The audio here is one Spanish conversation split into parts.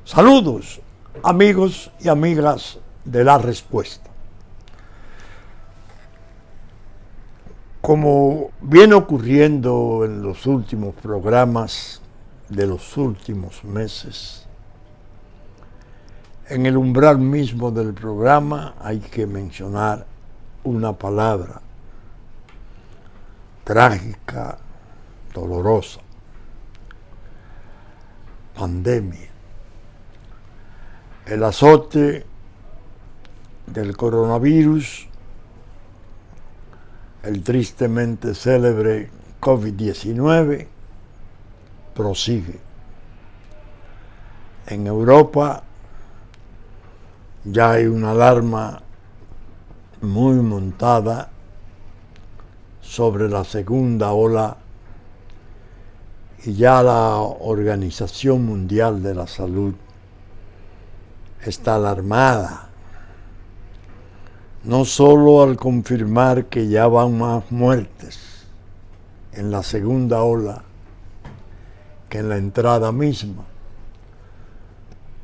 Saludos, amigos y amigas de La Respuesta. Como viene ocurriendo en los últimos programas de los últimos meses, en el umbral mismo del programa hay que mencionar una palabra trágica, dolorosa: pandemia. El azote del coronavirus, el tristemente célebre COVID-19, prosigue. En Europa ya hay una alarma muy montada sobre la segunda ola y ya la Organización Mundial de la Salud está alarmada, no solo al confirmar que ya van más muertes en la segunda ola que en la entrada misma,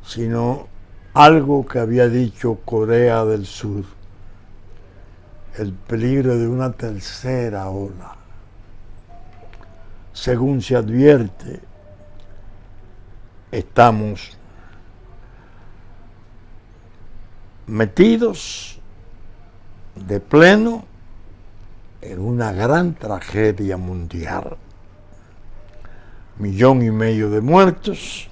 sino algo que había dicho Corea del Sur: el peligro de una tercera ola. Según se advierte, estamos metidos de pleno en una gran tragedia mundial. 1,5 millones de muertos,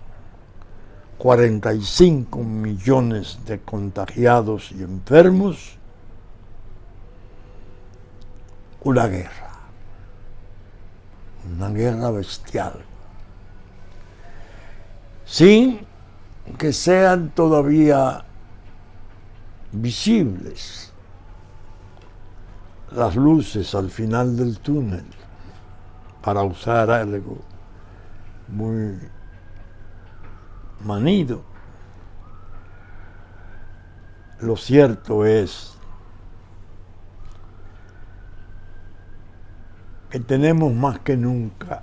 45 millones de contagiados y enfermos, una guerra bestial, sin que sean todavía visibles las luces al final del túnel, para usar algo muy manido. Lo cierto es que tenemos más que nunca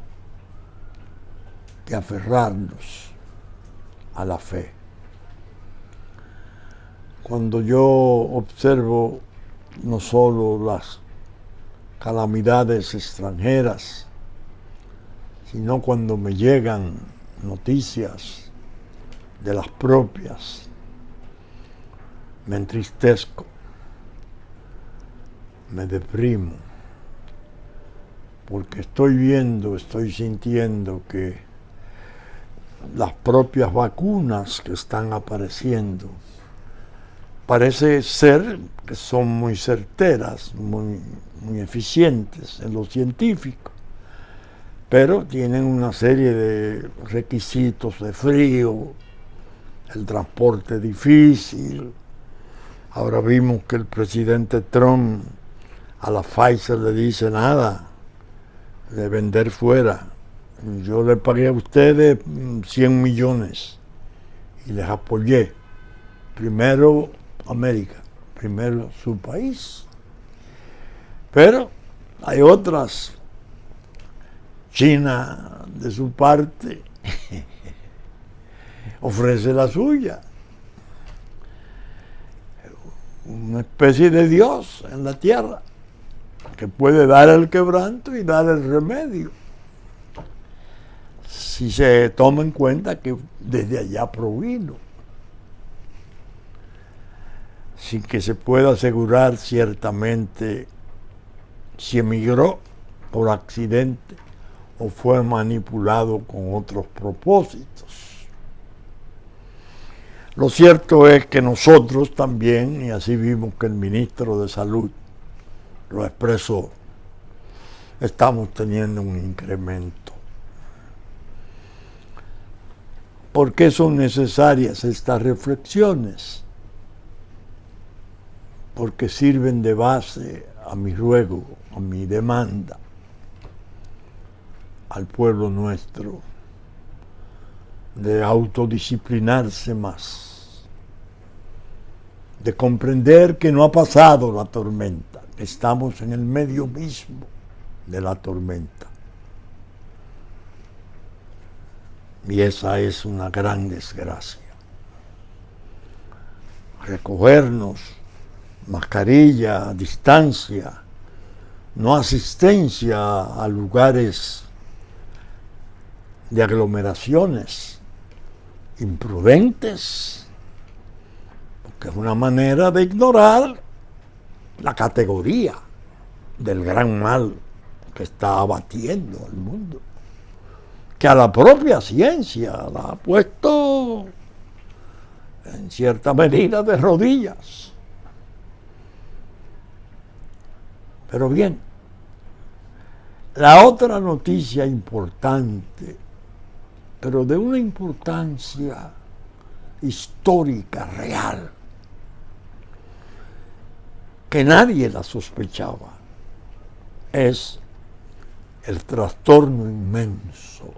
que aferrarnos a la fe. Cuando yo observo no solo las calamidades extranjeras, sino cuando me llegan noticias de las propias, me entristezco, me deprimo, porque estoy sintiendo que las propias vacunas que están apareciendo parece ser que son muy certeras, muy eficientes en lo científico, pero tienen una serie de requisitos de frío, el transporte difícil. Ahora vimos que el presidente Trump a la Pfizer le dice nada de vender fuera. Yo le pagué a ustedes 100 millones y les apoyé. Primero América, primero su país. Pero hay otras. China, de su parte, ofrece la suya. Una especie de Dios en la tierra que puede dar el quebranto y dar el remedio, si se toma en cuenta que desde allá provino, sin que se pueda asegurar ciertamente si emigró por accidente o fue manipulado con otros propósitos. Lo cierto es que nosotros también, y así vimos que el ministro de Salud lo expresó, estamos teniendo un incremento. ¿Por qué son necesarias estas reflexiones? Porque sirven de base a mi ruego, a mi demanda al pueblo nuestro de autodisciplinarse más, de comprender que no ha pasado la tormenta, que estamos en el medio mismo de la tormenta. Y esa es una gran desgracia. recogernos, mascarilla, distancia, no asistencia a lugares de aglomeraciones imprudentes, porque es una manera de ignorar la categoría del gran mal que está abatiendo al mundo, que a la propia ciencia la ha puesto en cierta medida de rodillas. Pero bien, la otra noticia importante, pero de una importancia histórica, real, que nadie la sospechaba, es el trastorno inmenso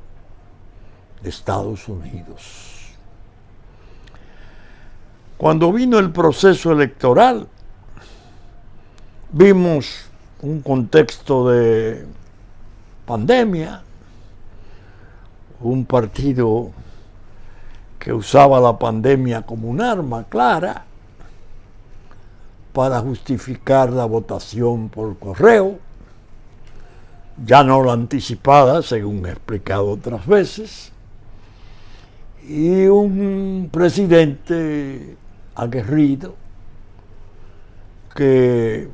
de Estados Unidos. Cuando vino el proceso electoral, vimos un contexto de pandemia, un partido que usaba la pandemia como un arma clara para justificar la votación por correo, ya no la anticipada, según he explicado otras veces, y un presidente aguerrido que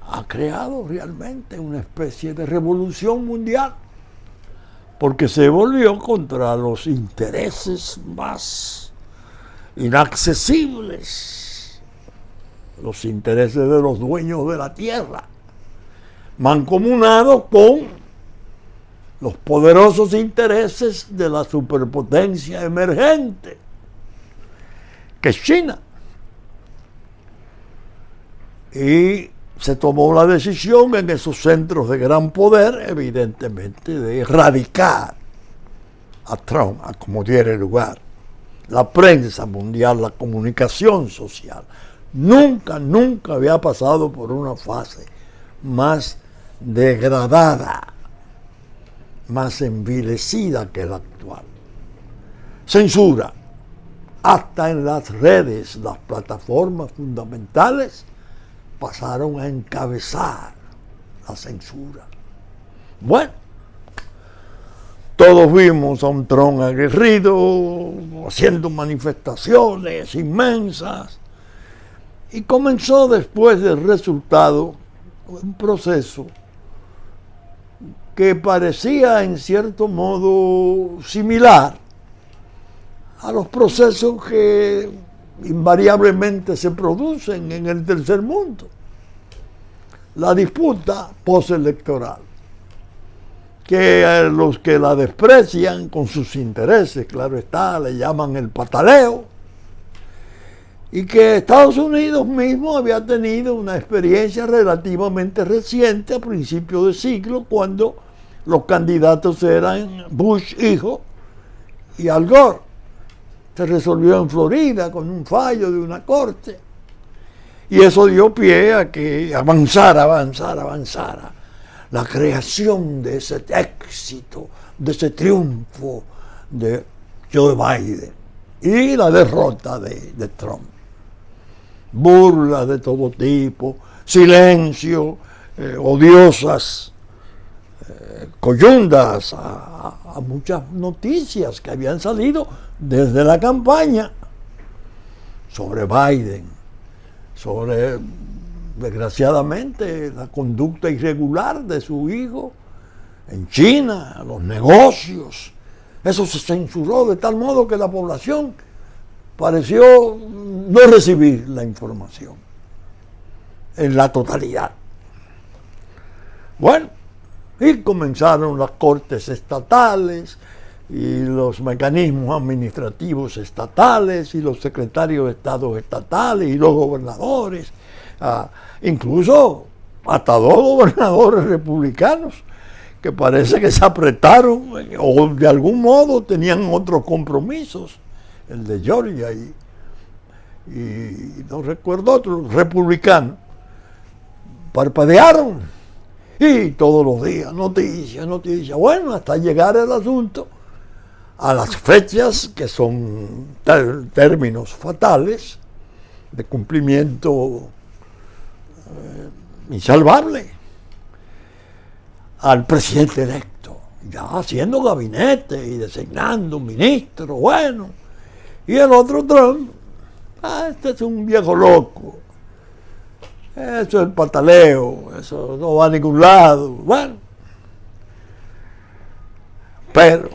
ha creado realmente una especie de revolución mundial, porque se volvió contra los intereses más inaccesibles, los intereses de los dueños de la tierra, mancomunados con los poderosos intereses de la superpotencia emergente, que es China. Y se tomó la decisión en esos centros de gran poder, evidentemente, de erradicar a Trump, a como diera lugar. La prensa mundial, la comunicación social, nunca había pasado por una fase más degradada, más envilecida que la actual. Censura, hasta en las redes, las plataformas fundamentales pasaron a encabezar la censura. Bueno, todos vimos a un Trump aguerrido haciendo manifestaciones inmensas, y comenzó después del resultado un proceso que parecía en cierto modo similar a los procesos que invariablemente se producen en el tercer mundo. La disputa postelectoral, que los que la desprecian con sus intereses, claro está, le llaman el pataleo, y que Estados Unidos mismo había tenido una experiencia relativamente reciente a principios de siglo, cuando los candidatos eran Bush hijo y Al Gore. Se resolvió en Florida con un fallo de una corte, y eso dio pie a que avanzara la creación de ese éxito, de ese triunfo de Joe Biden y la derrota de Trump. Burlas de todo tipo, silencio, odiosas coyundas a muchas noticias que habían salido desde la campaña sobre Biden, sobre, desgraciadamente, la conducta irregular de su hijo en China, los negocios. Eso se censuró de tal modo que la población pareció no recibir la información en la totalidad. Bueno, y comenzaron las cortes estatales y los mecanismos administrativos estatales y los secretarios de Estado estatales y los gobernadores, incluso hasta dos gobernadores republicanos que parece que se apretaron o de algún modo tenían otros compromisos, el de Georgia y no recuerdo otro, republicano, parpadearon. Y todos los días, noticias. Bueno, hasta llegar el asunto a las fechas, que son términos fatales, de cumplimiento insalvable al presidente electo, ya haciendo gabinete y designando un ministro, bueno, y el otro Trump, este es un viejo loco, eso es el pataleo, eso no va a ningún lado, bueno, pero,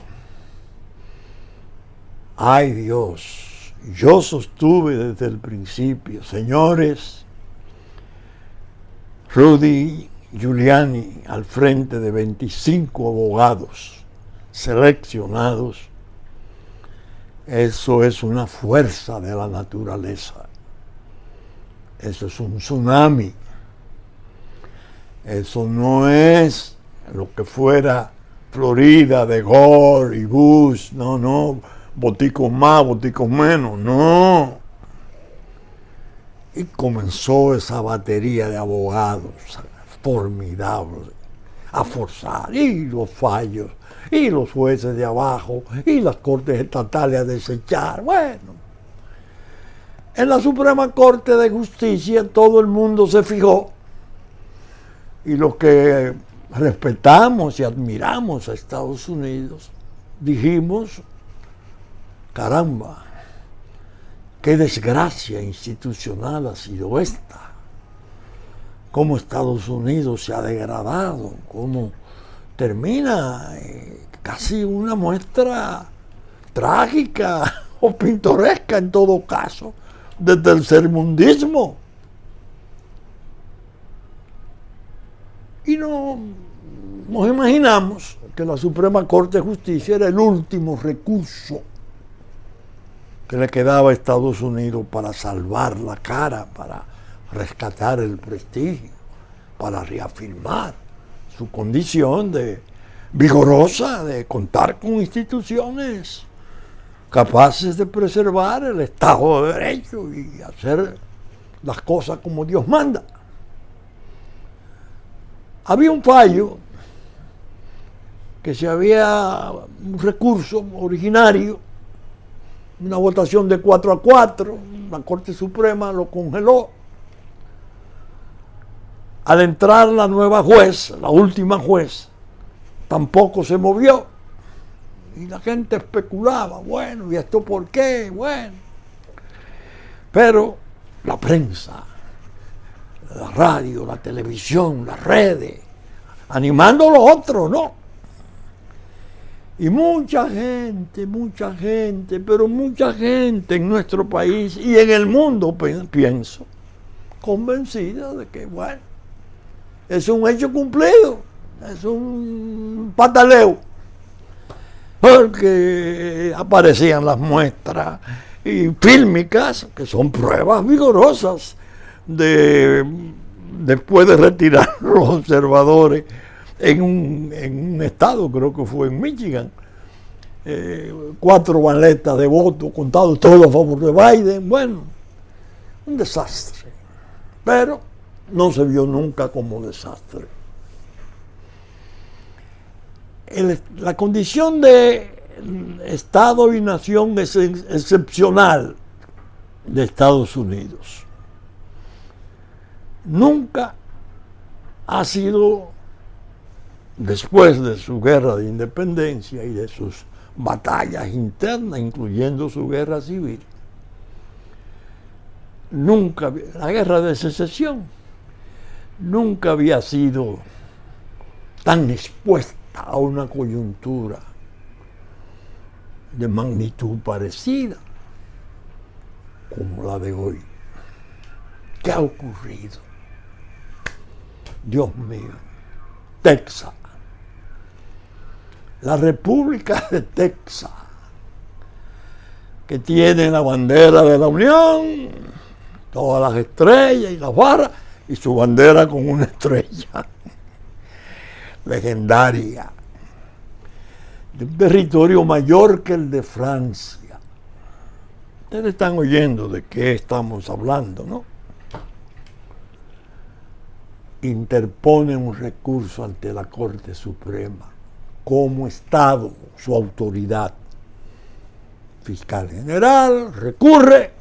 ay Dios, yo sostuve desde el principio, señores, Rudy Giuliani al frente de 25 abogados seleccionados, eso es una fuerza de la naturaleza, eso es un tsunami, eso no es lo que fuera Florida de Gore y Bush, no, boticos más, boticos menos, no. Y comenzó esa batería de abogados formidables a forzar, y los fallos, y los jueces de abajo, y las cortes estatales a desechar. Bueno, en la Suprema Corte de Justicia todo el mundo se fijó, y los que respetamos y admiramos a Estados Unidos dijimos, caramba, qué desgracia institucional ha sido esta. Cómo Estados Unidos se ha degradado, cómo termina casi una muestra trágica o pintoresca en todo caso de tercermundismo. Y no nos imaginamos que la Suprema Corte de Justicia era el último recurso que le quedaba a Estados Unidos para salvar la cara, para rescatar el prestigio, para reafirmar su condición de vigorosa, de contar con instituciones capaces de preservar el Estado de Derecho y hacer las cosas como Dios manda. Había un fallo que se había un recurso originario, una votación de 4-4, la Corte Suprema lo congeló. Al entrar la nueva juez, la última juez, tampoco se movió. Y la gente especulaba, bueno, ¿y esto por qué? Bueno. Pero la prensa, la radio, la televisión, las redes, animando a los otros, ¿no? Y mucha gente, pero mucha gente en nuestro país y en el mundo, pienso, convencida de que, bueno, es un hecho cumplido, es un pataleo, porque aparecían las muestras y fílmicas, que son pruebas vigorosas, después de retirar los observadores en un estado, creo que fue en Michigan, 4 baletas de votos contados todos a favor de Biden. Bueno, un desastre, pero no se vio nunca como desastre. La condición de Estado y nación es excepcional de Estados Unidos. Nunca ha sido, después de su guerra de independencia y de sus batallas internas, incluyendo su guerra civil, nunca, la guerra de secesión, nunca había sido tan expuesta a una coyuntura de magnitud parecida como la de hoy. ¿Qué ha ocurrido? Dios mío, Texas, la República de Texas, que tiene la bandera de la Unión, todas las estrellas y las barras, y su bandera con una estrella legendaria, de un territorio mayor que el de Francia. Ustedes están oyendo de qué estamos hablando, ¿no? Interpone un recurso ante la Corte Suprema como Estado, su autoridad. Fiscal General recurre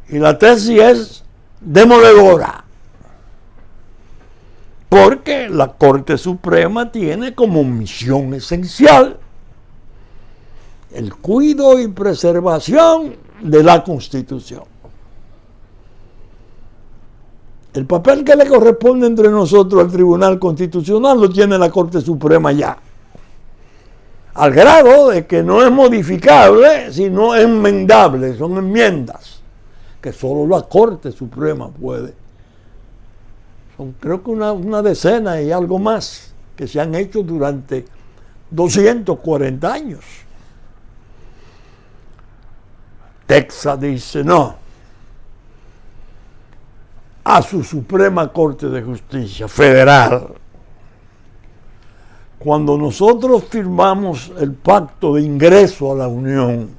Y la tesis es demoledora, porque la Corte Suprema tiene como misión esencial el cuidado y preservación de la Constitución. El papel que le corresponde entre nosotros al Tribunal Constitucional lo tiene la Corte Suprema ya, al grado de que no es modificable, sino enmendable, son enmiendas que solo la Corte Suprema puede. Son creo que una decena y algo más que se han hecho durante 240 años. Texas dice no a su Suprema Corte de Justicia Federal. Cuando nosotros firmamos el pacto de ingreso a la Unión,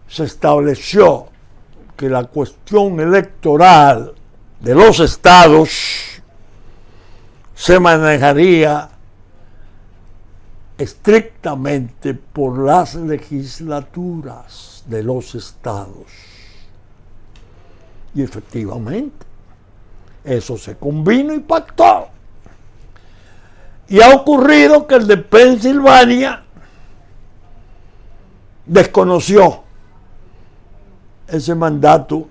se estableció que la cuestión electoral de los estados se manejaría estrictamente por las legislaturas de los estados. Y efectivamente, eso se convino y pactó. Y ha ocurrido que el de Pensilvania desconoció ese mandato,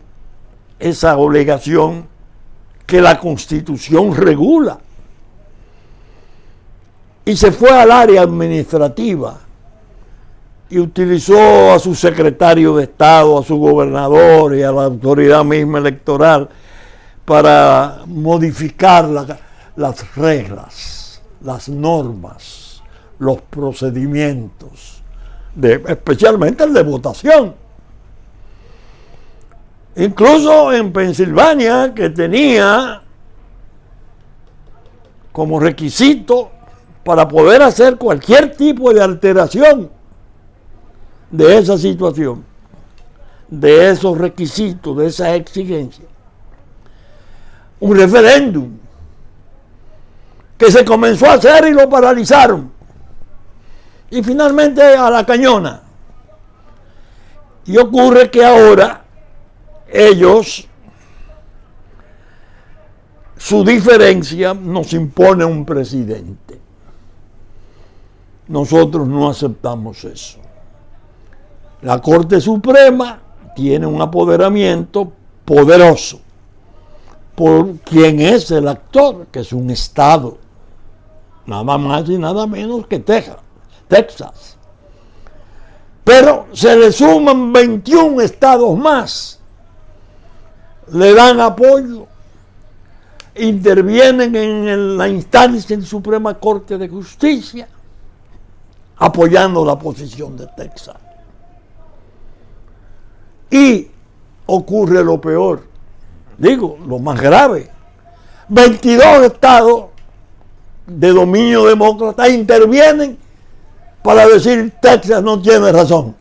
esa obligación que la Constitución regula. Y se fue al área administrativa y utilizó a su secretario de Estado, a su gobernador y a la autoridad misma electoral para modificar las reglas, las normas, los procedimientos, especialmente el de votación. Incluso en Pensilvania, que tenía como requisito para poder hacer cualquier tipo de alteración de esa situación, de esos requisitos, de esa exigencia, un referéndum que se comenzó a hacer y lo paralizaron, y finalmente a la cañona. Y ocurre que ahora ellos, su diferencia nos impone un presidente. Nosotros no aceptamos eso. La Corte Suprema tiene un apoderamiento poderoso por quien es el actor, que es un estado, nada más y nada menos que Texas. Pero se le suman 21 estados más, le dan apoyo, intervienen en la instancia en Suprema Corte de Justicia, apoyando la posición de Texas. Y ocurre lo peor, lo más grave. 22 estados de dominio demócrata intervienen para decir Texas no tiene razón.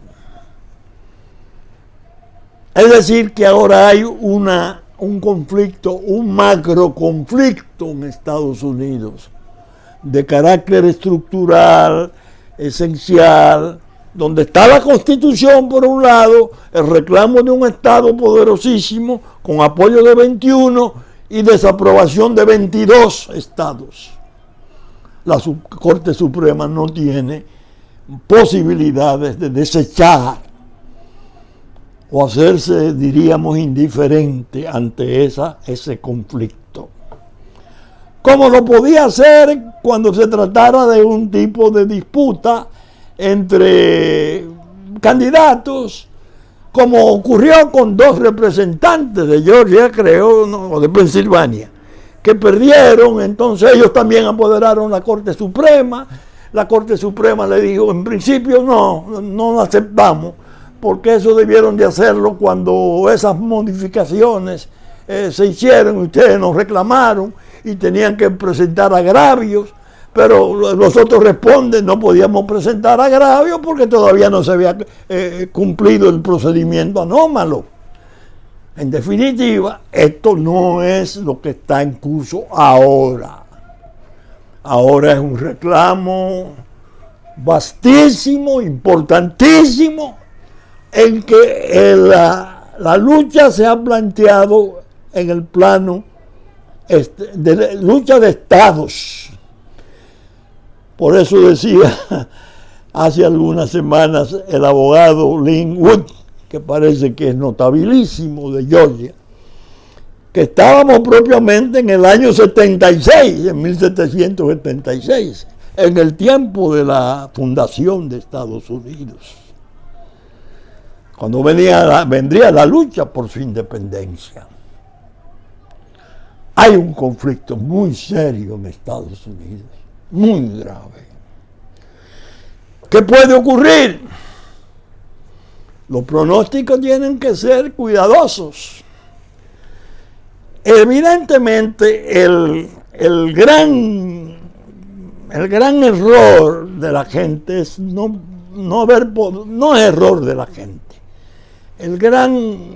Es decir, que ahora hay un conflicto, un macro conflicto en Estados Unidos de carácter estructural, esencial, donde está la Constitución por un lado, el reclamo de un Estado poderosísimo con apoyo de 21 y desaprobación de 22 estados. La Corte Suprema no tiene posibilidades de desechar o hacerse, diríamos, indiferente ante ese conflicto. Como lo podía hacer cuando se tratara de un tipo de disputa entre candidatos, como ocurrió con 2 representantes de Georgia, creo, o de Pensilvania, que perdieron. Entonces ellos también apoderaron la Corte Suprema. La Corte Suprema le dijo, en principio no lo aceptamos, porque eso debieron de hacerlo cuando esas modificaciones se hicieron, ustedes nos reclamaron y tenían que presentar agravios, pero los otros responden, no podíamos presentar agravios porque todavía no se había cumplido el procedimiento anómalo. En definitiva, esto no es lo que está en curso ahora. Ahora es un reclamo vastísimo, importantísimo, en que la lucha se ha planteado en el plano de lucha de estados. Por eso decía hace algunas semanas el abogado Lin Wood, que parece que es notabilísimo, de Georgia, que estábamos propiamente en el año 76, en 1776, en el tiempo de la fundación de Estados Unidos, cuando vendría la lucha por su independencia. Hay un conflicto muy serio en Estados Unidos, muy grave. ¿Qué puede ocurrir? Los pronósticos tienen que ser cuidadosos. Evidentemente, el gran error de la gente es no es error de la gente. El gran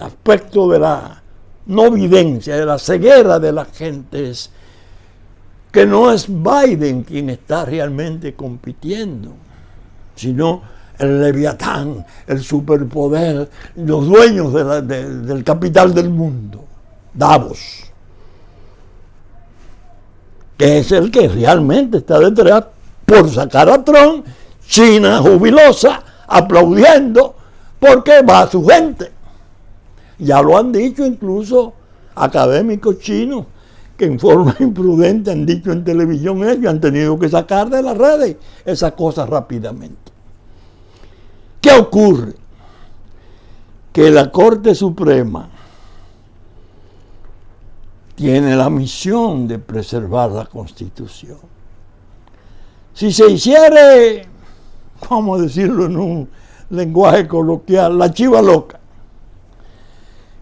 aspecto de la no videncia, de la ceguera de la gente es que no es Biden quien está realmente compitiendo, sino el Leviatán, el superpoder, los dueños del capital del mundo, Davos, que es el que realmente está detrás por sacar a Trump, China jubilosa, aplaudiendo, porque va a su gente. Ya lo han dicho incluso académicos chinos, que en forma imprudente han dicho en televisión ellos, han tenido que sacar de las redes esas cosas rápidamente. ¿Qué ocurre? Que la Corte Suprema tiene la misión de preservar la Constitución. Si se hiciere, ¿cómo decirlo en un lenguaje coloquial?, la chiva loca,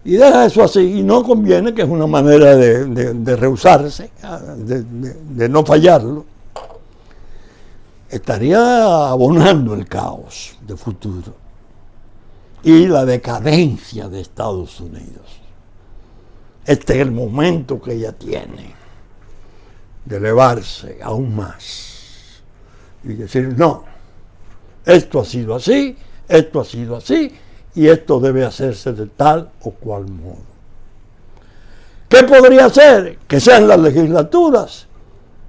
y deja eso así, y no conviene, que es una manera de rehusarse, de no fallarlo, estaría abonando el caos de futuro y la decadencia de Estados Unidos. Este es el momento que ella tiene de elevarse aún más y decir: no, esto ha sido así, esto ha sido así, y esto debe hacerse de tal o cual modo. ¿Qué podría ser? Que sean las legislaturas,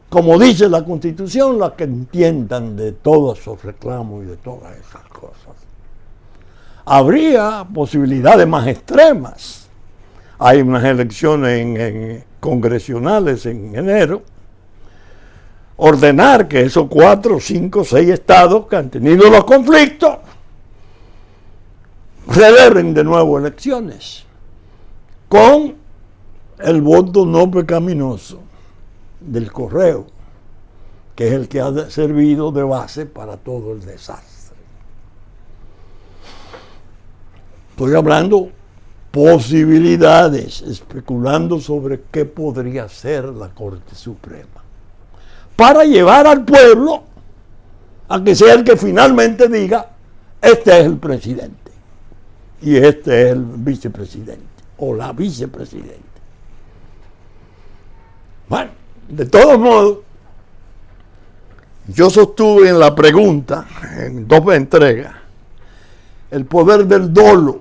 como dice la Constitución, las que entiendan de todos esos reclamos y de todas esas cosas. Habría posibilidades más extremas. Hay unas elecciones congresionales en enero. Ordenar que esos 4, 5, 6 estados que han tenido los conflictos celebren de nuevo elecciones con el voto no pecaminoso del correo, que es el que ha servido de base para todo el desastre. Estoy hablando posibilidades, especulando sobre qué podría ser la Corte Suprema, para llevar al pueblo a que sea el que finalmente diga: este es el presidente y este es el vicepresidente o la vicepresidenta. Bueno, de todos modos, yo sostuve en la pregunta, en 2 entregas, el poder del dolo.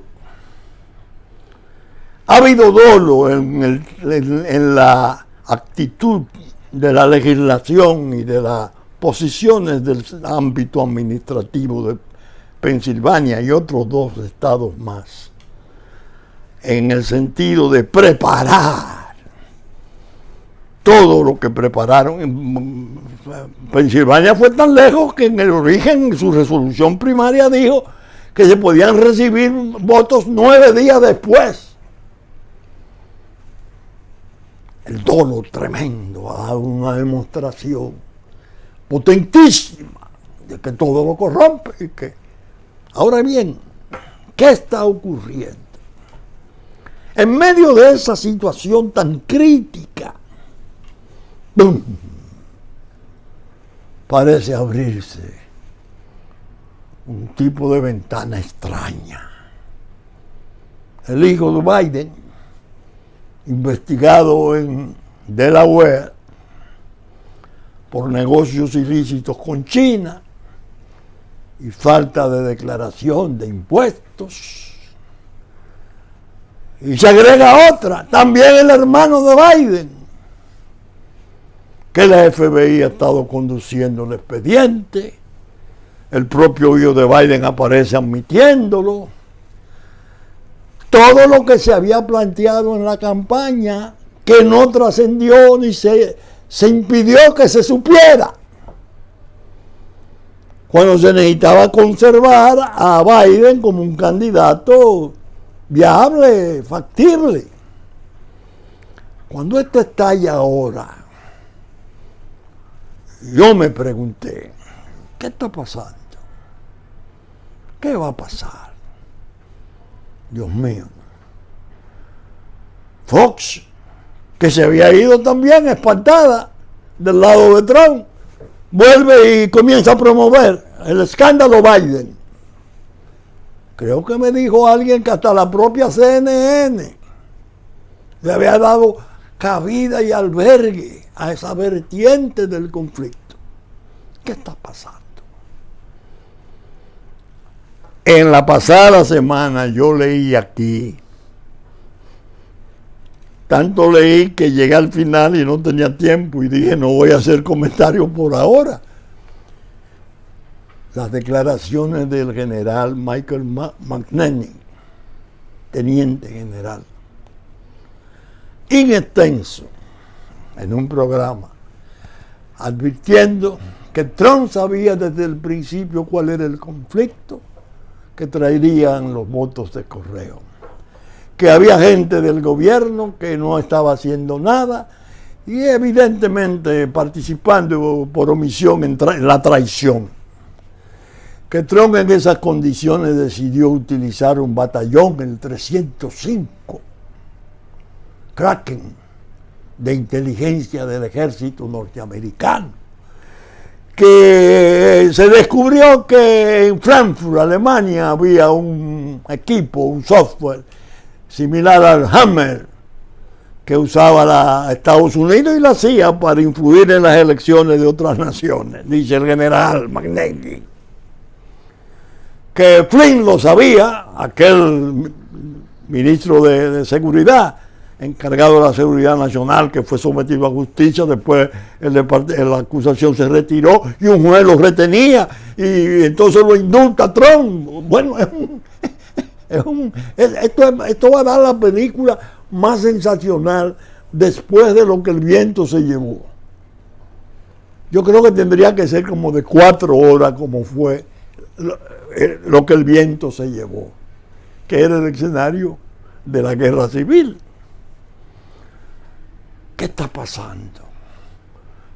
Ha habido dolo en la actitud de la legislación y de las posiciones del ámbito administrativo de Pensilvania y otros 2 estados más, en el sentido de preparar todo lo que prepararon. Pensilvania fue tan lejos que en el origen, su resolución primaria dijo que se podían recibir votos 9 días después. El dolo tremendo ha dado una demostración potentísima de que todo lo corrompe. Y que, ahora bien, ¿qué está ocurriendo? En medio de esa situación tan crítica, ¡bum!, parece abrirse un tipo de ventana extraña. El hijo de Biden, investigado en Delaware por negocios ilícitos con China y falta de declaración de impuestos. Y se agrega otra, también el hermano de Biden, que la FBI ha estado conduciendo el expediente, el propio hijo de Biden aparece admitiéndolo. Todo lo que se había planteado en la campaña, que no trascendió ni se impidió que se supiera, cuando se necesitaba conservar a Biden como un candidato viable, factible. Cuando esto estalla ahora, yo me pregunté, ¿qué está pasando? ¿Qué va a pasar? Dios mío. Fox, que se había ido también espantada del lado de Trump, vuelve y comienza a promover el escándalo Biden. Creo que me dijo alguien que hasta la propia CNN le había dado cabida y albergue a esa vertiente del conflicto. ¿Qué está pasando? En la pasada semana yo leí aquí, tanto leí que llegué al final y no tenía tiempo y dije no voy a hacer comentarios por ahora. Las declaraciones del general Michael McNerney, teniente general, in extenso, en un programa, advirtiendo que Trump sabía desde el principio cuál era el conflicto que traerían los votos de correo, que había gente del gobierno que no estaba haciendo nada y evidentemente participando por omisión en la traición, que Trump en esas condiciones decidió utilizar un batallón, el 305 Kraken, de inteligencia del ejército norteamericano, que se descubrió que en Frankfurt, Alemania, había un equipo, un software similar al Hammer que usaba Estados Unidos y la CIA para influir en las elecciones de otras naciones, dice el general McNerney. Que Flynn lo sabía, aquel ministro de Seguridad, encargado de la seguridad nacional, que fue sometido a justicia, después la acusación se retiró y un juez lo retenía y entonces lo indulta a Trump. Bueno, esto va a dar la película más sensacional después de lo que el viento se llevó. Yo creo que tendría que ser como de 4 horas, como fue lo que el viento se llevó, que era el escenario de la guerra civil. ¿Qué está pasando?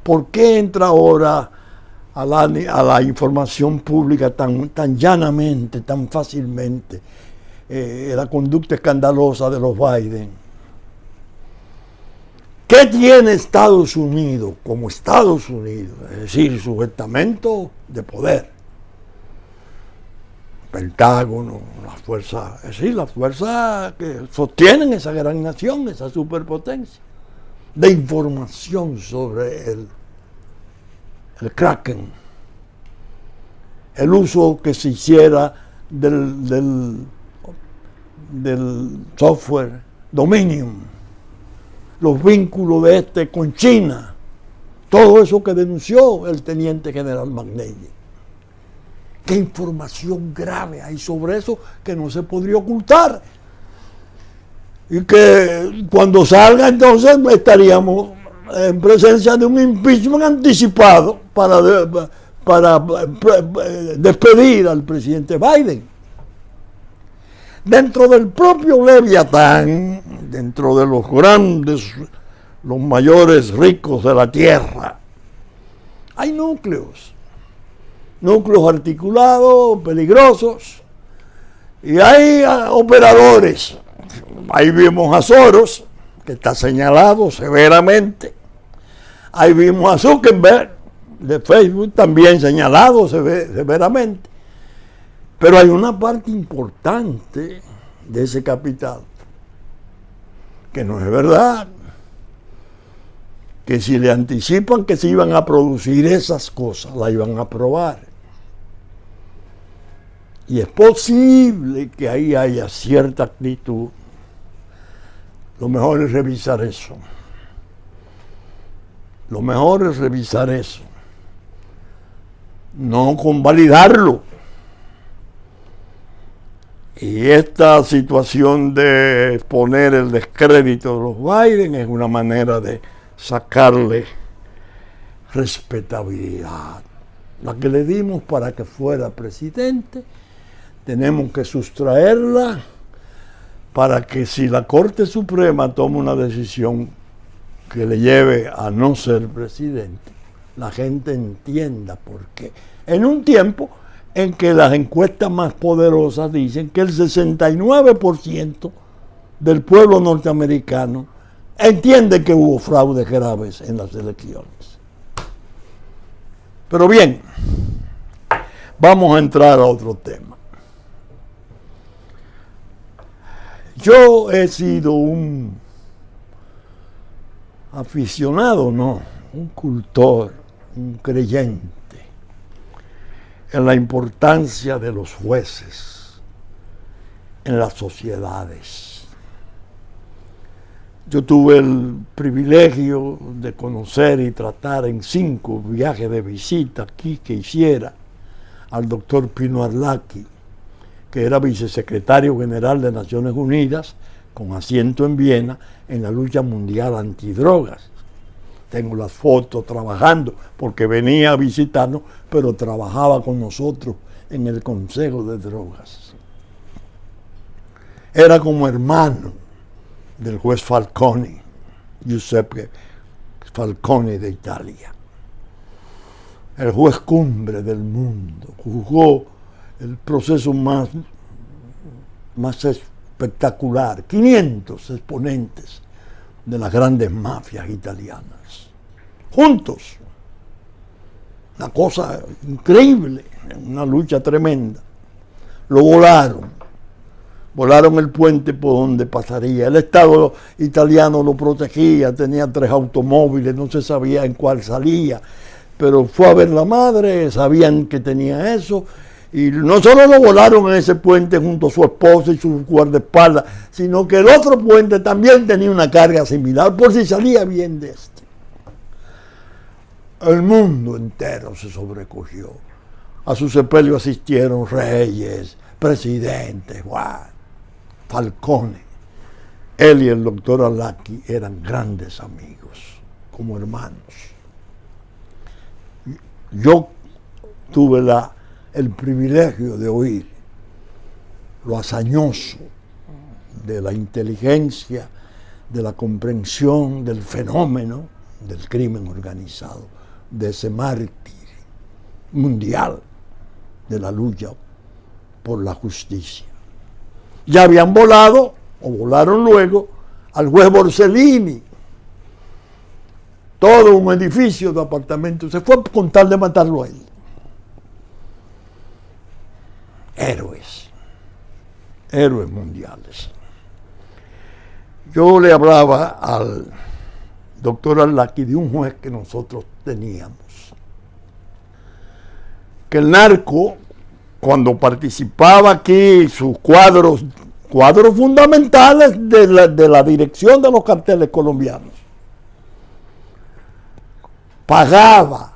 ¿Por qué entra ahora a la información pública tan llanamente, tan fácilmente, la conducta escandalosa de los Biden? ¿Qué tiene Estados Unidos como Estados Unidos? Es decir, su estamento de poder. Pentágono, las fuerzas, es decir, las fuerzas que sostienen esa gran nación, esa superpotencia, de información sobre el Kraken, el uso que se hiciera del software Dominion, los vínculos de este con China, todo eso que denunció el teniente general McNerney. ¿Qué información grave hay sobre eso que no se podría ocultar? Y que cuando salga entonces estaríamos en presencia de un impeachment anticipado para despedir al presidente Biden. Dentro del propio Leviatán, dentro de los grandes, los mayores ricos de la tierra, hay núcleos articulados, peligrosos, y hay operadores. Ahí vimos a Soros, que está señalado severamente. Ahí vimos a Zuckerberg, de Facebook, también señalado severamente. Pero hay una parte importante de ese capital que no es verdad. Que si le anticipan que se iban a producir esas cosas, la iban a aprobar. Y es posible que ahí haya cierta actitud. Lo mejor es revisar eso. Lo mejor es revisar eso. No convalidarlo. Y esta situación de poner el descrédito de los Biden es una manera de sacarle respetabilidad. La que le dimos para que fuera presidente, tenemos que sustraerla para que si la Corte Suprema toma una decisión que le lleve a no ser presidente, la gente entienda por qué. En un tiempo en que las encuestas más poderosas dicen que el 69% del pueblo norteamericano entiende que hubo fraudes graves en las elecciones. Pero bien, vamos a entrar a otro tema. Yo he sido un aficionado, no, un cultor, un creyente en la importancia de los jueces en las sociedades. Yo tuve el privilegio de conocer y tratar en 5 viajes de visita aquí que hiciera al doctor Pino Arlaqui, que era vicesecretario general de Naciones Unidas, con asiento en Viena, en la lucha mundial antidrogas. Tengo las fotos trabajando, porque venía a visitarnos, pero trabajaba con nosotros en el Consejo de Drogas. Era como hermano del juez Falcone, Giuseppe Falcone de Italia. El juez cumbre del mundo, juzgó el proceso más espectacular, 500 exponentes de las grandes mafias italianas, juntos. Una cosa increíble, una lucha tremenda. Lo volaron el puente por donde pasaría. El Estado italiano lo protegía, tenía 3 automóviles, no se sabía en cuál salía, pero fue a ver la madre, sabían que tenía eso, y no solo lo volaron en ese puente junto a su esposa y su guardaespaldas, sino que el otro puente también tenía una carga similar, por si salía bien de este. El mundo entero se sobrecogió. A su sepelio asistieron reyes, presidentes, Falcone. Él y el doctor Arlaqui eran grandes amigos, como hermanos. Yo tuve el privilegio de oír lo hazañoso de la inteligencia, de la comprensión del fenómeno del crimen organizado, de ese mártir mundial de la lucha por la justicia. Ya habían volado, o volaron luego, al juez Borsellino. Todo un edificio de apartamentos se fue con tal de matarlo a él. Héroes mundiales. Yo le hablaba al doctor Arlaqui de un juez que nosotros teníamos, que el narco, cuando participaba aquí, sus cuadros fundamentales de la dirección de los carteles colombianos, pagaba,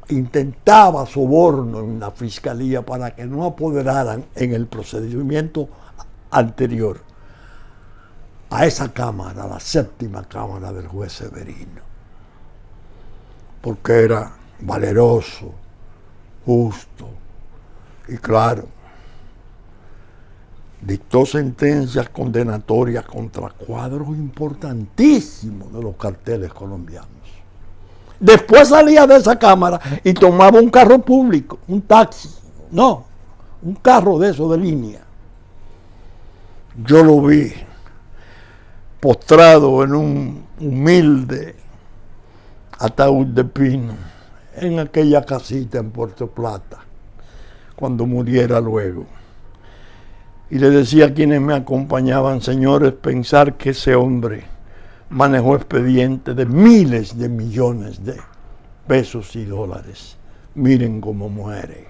intentaba soborno en la fiscalía para que no apoderaran en el procedimiento anterior a esa cámara, la 7ª cámara del juez Severino, porque era valeroso, justo y claro. Dictó sentencias condenatorias contra cuadros importantísimos de los carteles colombianos. Después salía de esa cámara y tomaba un carro público, un taxi, un carro de eso de línea. Yo lo vi postrado en un humilde ataúd de pino en aquella casita en Puerto Plata, cuando muriera luego. Y le decía a quienes me acompañaban: señores, pensar que ese hombre manejó expedientes de miles de millones de pesos y dólares. Miren cómo muere.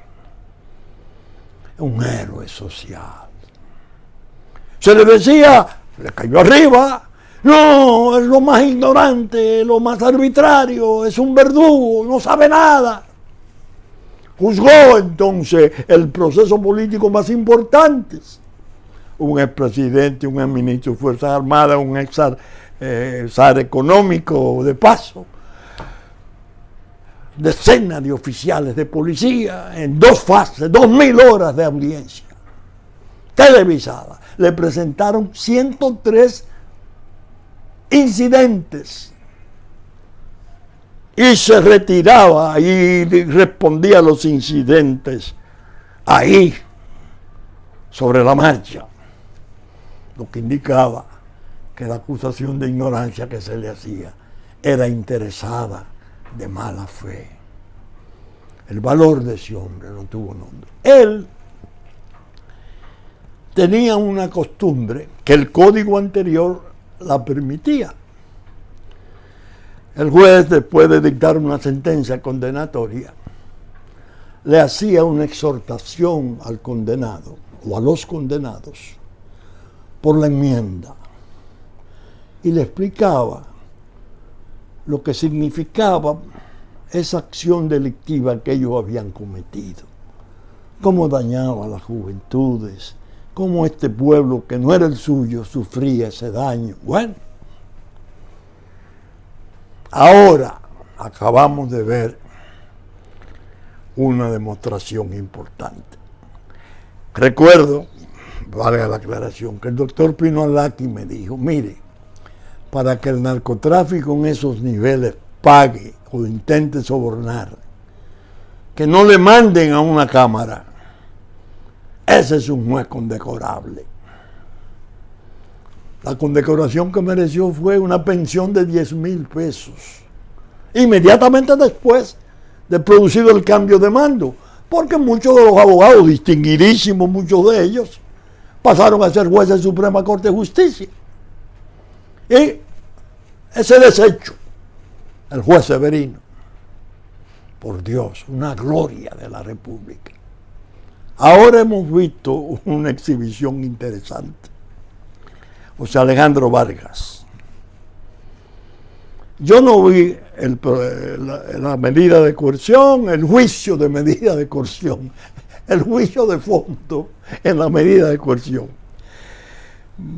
un héroe social. Se le decía, le cayó arriba, no, es lo más ignorante, lo más arbitrario, es un verdugo, no sabe nada. Juzgó entonces el proceso político más importante. Un expresidente, un exministro de Fuerzas Armadas, un ex zar económico de paso, decenas de oficiales de policía en 2 fases, 2000 horas de audiencia televisada. Le presentaron 103 incidentes y se retiraba y respondía a los incidentes ahí, sobre la marcha, lo que indicaba que la acusación de ignorancia que se le hacía era interesada, de mala fe. El valor de ese hombre no tuvo nombre. Él tenía una costumbre que el código anterior la permitía. El juez, después de dictar una sentencia condenatoria, le hacía una exhortación al condenado o a los condenados por la enmienda y le explicaba lo que significaba esa acción delictiva que ellos habían cometido, cómo dañaba a las juventudes, cómo este pueblo que no era el suyo sufría ese daño. Bueno, ahora acabamos de ver una demostración importante. Recuerdo, valga la aclaración, que el doctor Pino Arlaqui me dijo, mire, para que el narcotráfico en esos niveles pague o intente sobornar, que no le manden a una cámara. Ese es un juez condecorable. La condecoración que mereció fue una pensión de 10,000 pesos. Inmediatamente después de producido el cambio de mando, porque muchos de los abogados, distinguidísimos muchos de ellos, pasaron a ser jueces de Suprema Corte de Justicia. Y ese desecho, el juez Severino, por Dios, una gloria de la República. Ahora hemos visto una exhibición interesante. José Alejandro Vargas. Yo no vi la medida de coerción, el juicio de medida de coerción, el juicio de fondo en la medida de coerción.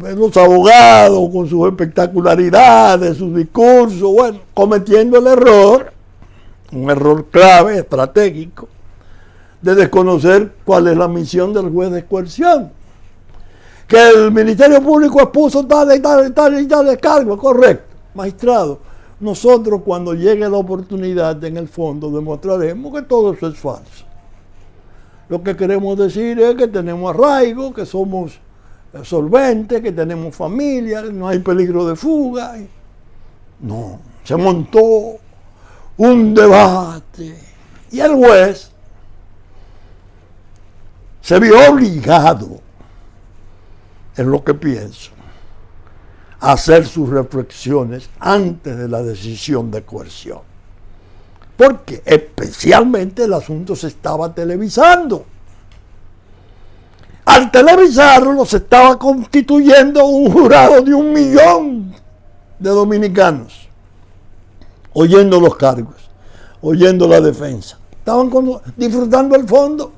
Los abogados con sus espectacularidades, sus discursos, bueno, cometiendo el error, un error clave, estratégico, de desconocer cuál es la misión del juez de coerción. Que el Ministerio Público expuso tal y tal y tal y tal de cargo, correcto, magistrado. Nosotros cuando llegue la oportunidad, en el fondo, demostraremos que todo eso es falso. Lo que queremos decir es que tenemos arraigo, que somos solventes, que tenemos familia, que no hay peligro de fuga. No, se montó un debate y el juez se vio obligado, es lo que pienso, a hacer sus reflexiones antes de la decisión de coerción. Porque especialmente el asunto se estaba televisando. Al televisarlo se estaba constituyendo un jurado de 1 millón de dominicanos, oyendo los cargos, oyendo la defensa. Estaban disfrutando el fondo.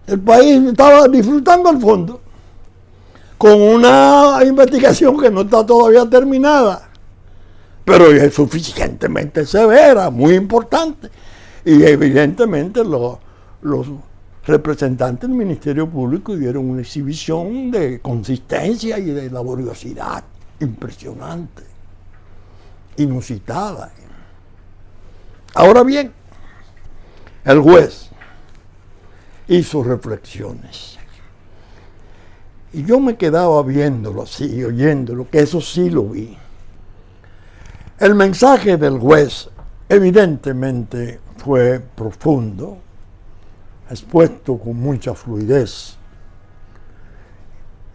El país estaba disfrutando el fondo con una investigación que no está todavía terminada, pero es suficientemente severa, muy importante. Y evidentemente los representantes del Ministerio Público dieron una exhibición de consistencia y de laboriosidad impresionante, inusitada. Ahora bien, el juez hizo reflexiones. Y yo me quedaba viéndolo así, oyéndolo, que eso sí lo vi. El mensaje del juez evidentemente fue profundo, expuesto con mucha fluidez.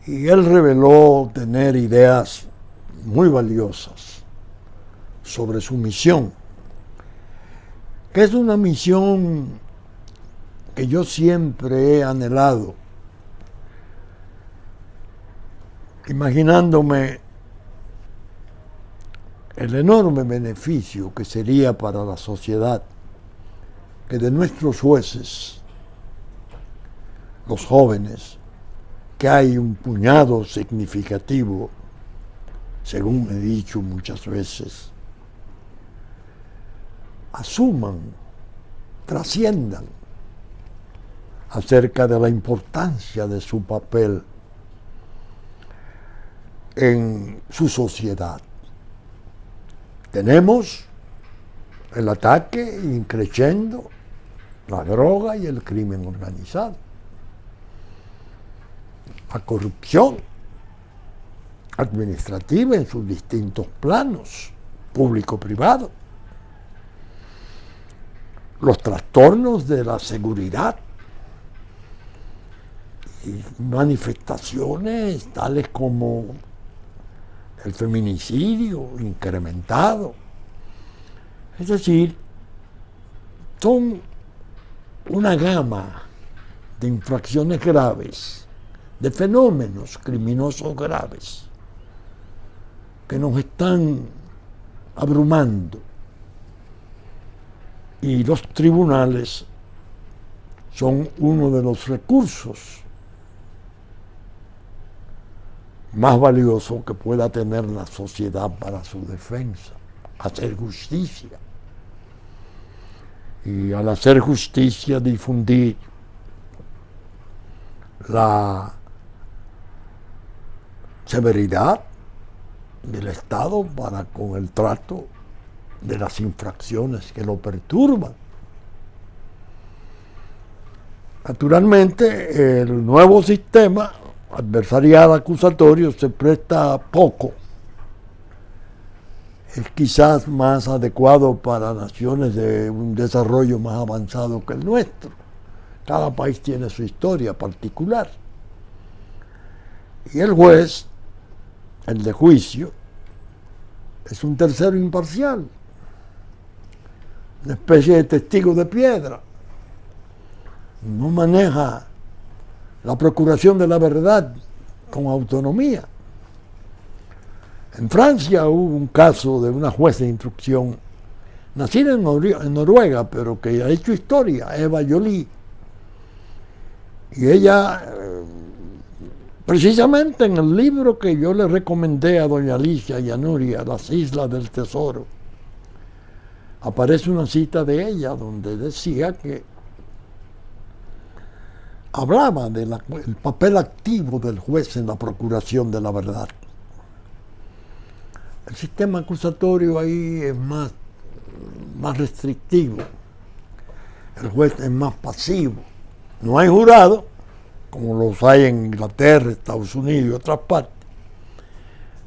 Y él reveló tener ideas muy valiosas sobre su misión, que es una misión que yo siempre he anhelado, imaginándome el enorme beneficio que sería para la sociedad que de nuestros jueces, los jóvenes, que hay un puñado significativo, según he dicho muchas veces, asuman, trasciendan acerca de la importancia de su papel en su sociedad. Tenemos el ataque increciendo, la droga y el crimen organizado, la corrupción administrativa en sus distintos planos, público-privado, los trastornos de la seguridad y manifestaciones tales como el feminicidio incrementado. Es decir, son una gama de infracciones graves, de fenómenos criminosos graves que nos están abrumando. Y los tribunales son uno de los recursos más valiosos que pueda tener la sociedad para su defensa, hacer justicia. Y al hacer justicia, difundir la severidad del Estado para con el trato de las infracciones que lo perturban. Naturalmente, el nuevo sistema adversarial acusatorio se presta poco. Es quizás más adecuado para naciones de un desarrollo más avanzado que el nuestro. Cada país tiene su historia particular. Y el juez, el de juicio, es un tercero imparcial, una especie de testigo de piedra. No maneja la procuración de la verdad con autonomía. En Francia hubo un caso de una jueza de instrucción, nacida en Noruega, pero que ha hecho historia, Eva Joly. Y ella, precisamente en el libro que yo le recomendé a doña Alicia y a Nuria, Las Islas del Tesoro, aparece una cita de ella donde decía que hablaba del papel activo del juez en la procuración de la verdad. El sistema acusatorio ahí es más restrictivo. El juez es más pasivo. No hay jurado, como los hay en Inglaterra, Estados Unidos y otras partes.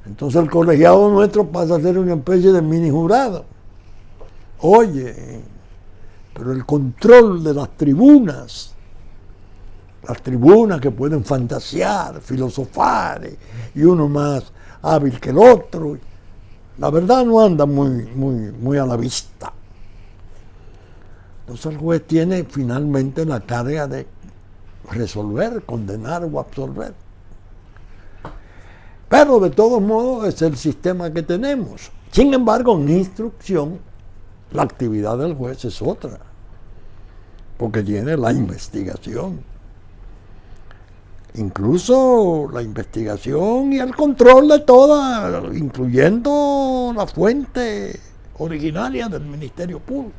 Entonces el colegiado nuestro pasa a ser una especie de mini jurado. Oye, pero el control de las tribunas que pueden fantasear, filosofar, y uno más hábil que el otro, la verdad no anda muy a la vista. Entonces el juez tiene finalmente la carga de resolver, condenar o absolver. Pero de todos modos es el sistema que tenemos. Sin embargo, en instrucción, la actividad del juez es otra, porque tiene la investigación. Incluso la investigación y el control de toda, incluyendo la fuente originaria del Ministerio Público.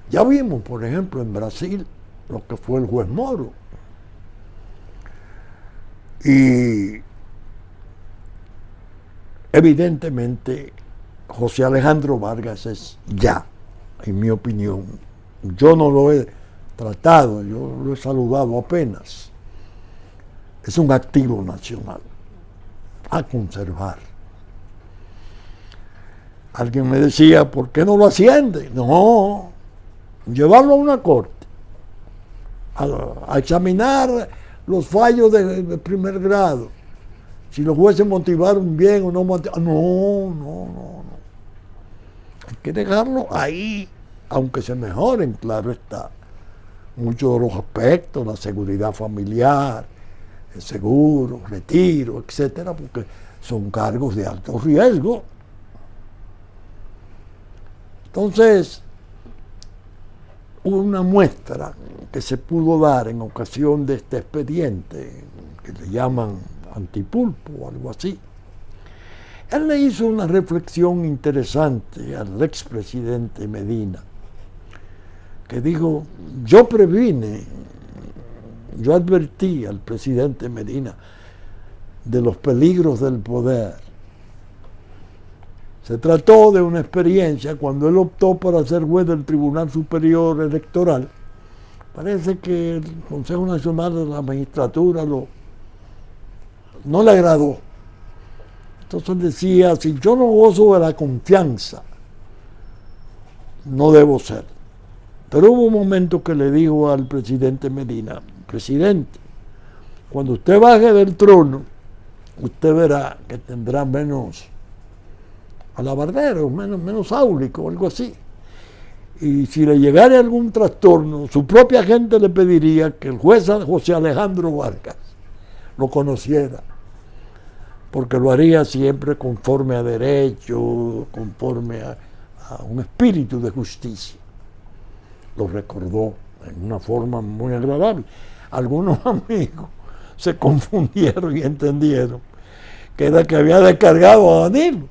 Ya vimos, por ejemplo, en Brasil, lo que fue el juez Moro. Y evidentemente José Alejandro Vargas es ya, en mi opinión, yo no lo he tratado, yo lo he saludado apenas, es un activo nacional a conservar. Alguien me decía, ¿por qué no lo asciende? No, llevarlo a una corte, a examinar los fallos de primer grado, si los jueces motivaron bien o no motivaron. No. Hay que dejarlo ahí, aunque se mejoren, claro está, muchos de los aspectos, la seguridad familiar, el seguro, retiro, etcétera, porque son cargos de alto riesgo. Entonces, una muestra que se pudo dar en ocasión de este expediente, que le llaman antipulpo o algo así. Él le hizo una reflexión interesante al expresidente Medina, que dijo: yo previne, yo advertí al presidente Medina de los peligros del poder. Se trató de una experiencia cuando él optó para ser juez del Tribunal Superior Electoral. Parece que el Consejo Nacional de la Magistratura no le agradó. Entonces decía: si yo no gozo de la confianza, no debo ser. Pero hubo un momento que le dijo al presidente Medina: presidente, cuando usted baje del trono, usted verá que tendrá menos alabardero, menos áulico, algo así. Y si le llegara algún trastorno, su propia gente le pediría que el juez José Alejandro Vargas lo conociera, porque lo haría siempre conforme a derecho, conforme a un espíritu de justicia. Lo recordó en una forma muy agradable. Algunos amigos se confundieron y entendieron que era que había descargado a Danilo.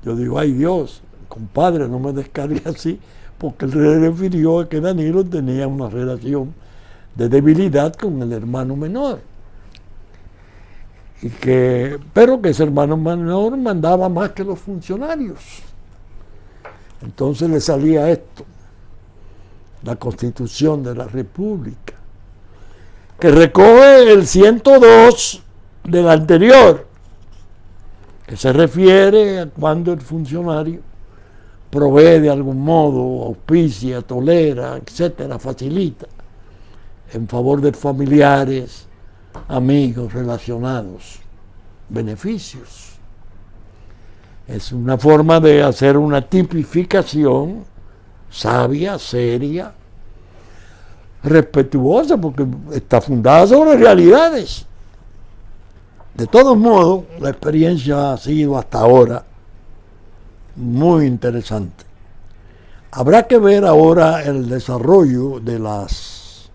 Yo digo: ay Dios, compadre, no me descargue así, porque él se refirió a que Danilo tenía una relación de debilidad con el hermano menor. Pero que ese hermano menor mandaba más que los funcionarios. Entonces le salía esto: la Constitución de la República, que recoge el 102 del anterior, que se refiere a cuando el funcionario provee de algún modo, auspicia, tolera, etcétera, facilita en favor de familiares, amigos, relacionados, beneficios. Es una forma de hacer una tipificación sabia, seria, respetuosa, porque está fundada sobre realidades. De todos modos, la experiencia ha sido hasta ahora muy interesante. Habrá que ver ahora el desarrollo de las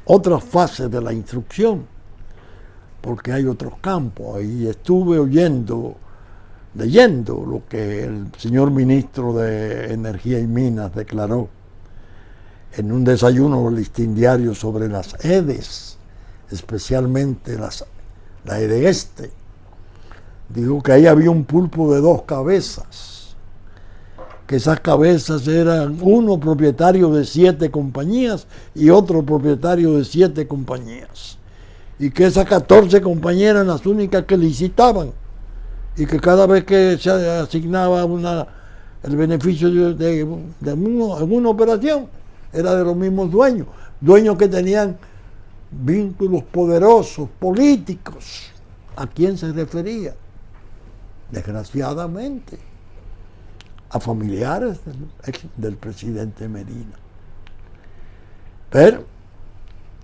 otras fases de la instrucción, porque hay otros campos. Ahí estuve leyendo lo que el señor ministro de Energía y Minas declaró en un desayuno listín diario sobre las EDES, especialmente la EDE Este. Dijo que ahí había un pulpo de 2 cabezas, que esas cabezas eran uno propietario de 7 compañías y otro propietario de 7 compañías, y que esas 14 compañías eran las únicas que licitaban, y que cada vez que se asignaba el beneficio de alguna operación era de los mismos dueños que tenían vínculos poderosos, políticos. ¿A quién se refería? Desgraciadamente, a familiares del presidente Medina. Pero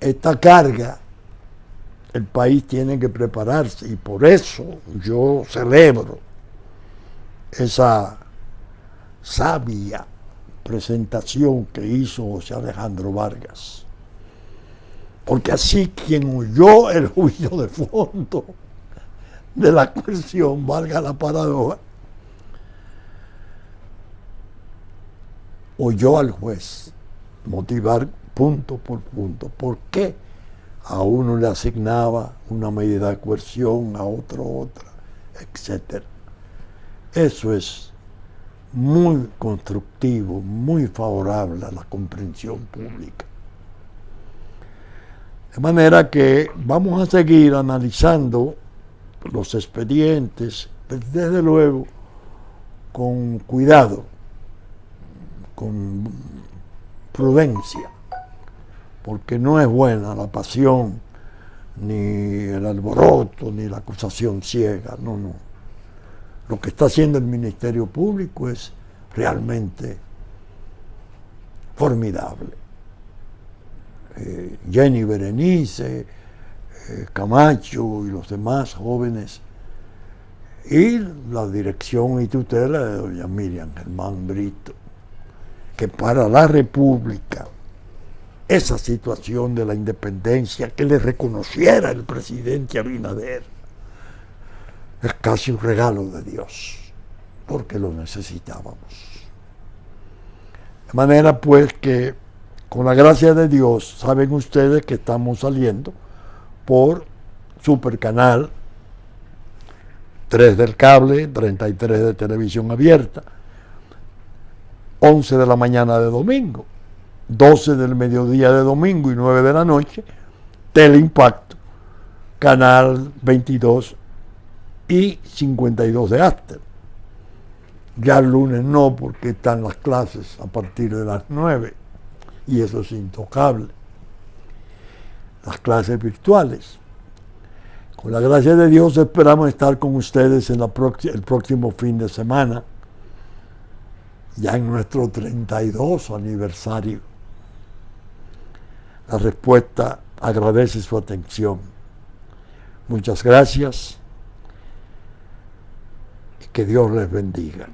esta carga el país tiene que prepararse, y por eso yo celebro esa sabia presentación que hizo José Alejandro Vargas, porque así quien oyó el juicio de fondo de la cuestión, valga la paradoja, oyó al juez motivar punto por punto por qué a uno le asignaba una medida de coerción, a otro otra, etc. Eso es muy constructivo, muy favorable a la comprensión pública. De manera que vamos a seguir analizando los expedientes, desde luego, con cuidado, con prudencia, porque no es buena la pasión, ni el alboroto, ni la acusación ciega, no. Lo que está haciendo el Ministerio Público es realmente formidable. Jenny Berenice, Camacho y los demás jóvenes, y la dirección y tutela de doña Miriam Germán Brito, que para la República esa situación de la independencia que le reconociera el presidente Abinader es casi un regalo de Dios, porque lo necesitábamos. De manera pues que, con la gracia de Dios, saben ustedes que estamos saliendo por Supercanal, 3 del cable, 33 de televisión abierta, 11 de la mañana de domingo, 12 del mediodía de domingo y 9 de la noche, Teleimpacto, Canal 22 y 52 de Aster. Ya el lunes no, porque están las clases a partir de las 9 y eso es intocable. Las clases virtuales. Con la gracia de Dios esperamos estar con ustedes en el próximo fin de semana, ya en nuestro 32 aniversario. La respuesta agradece su atención. Muchas gracias y que Dios les bendiga.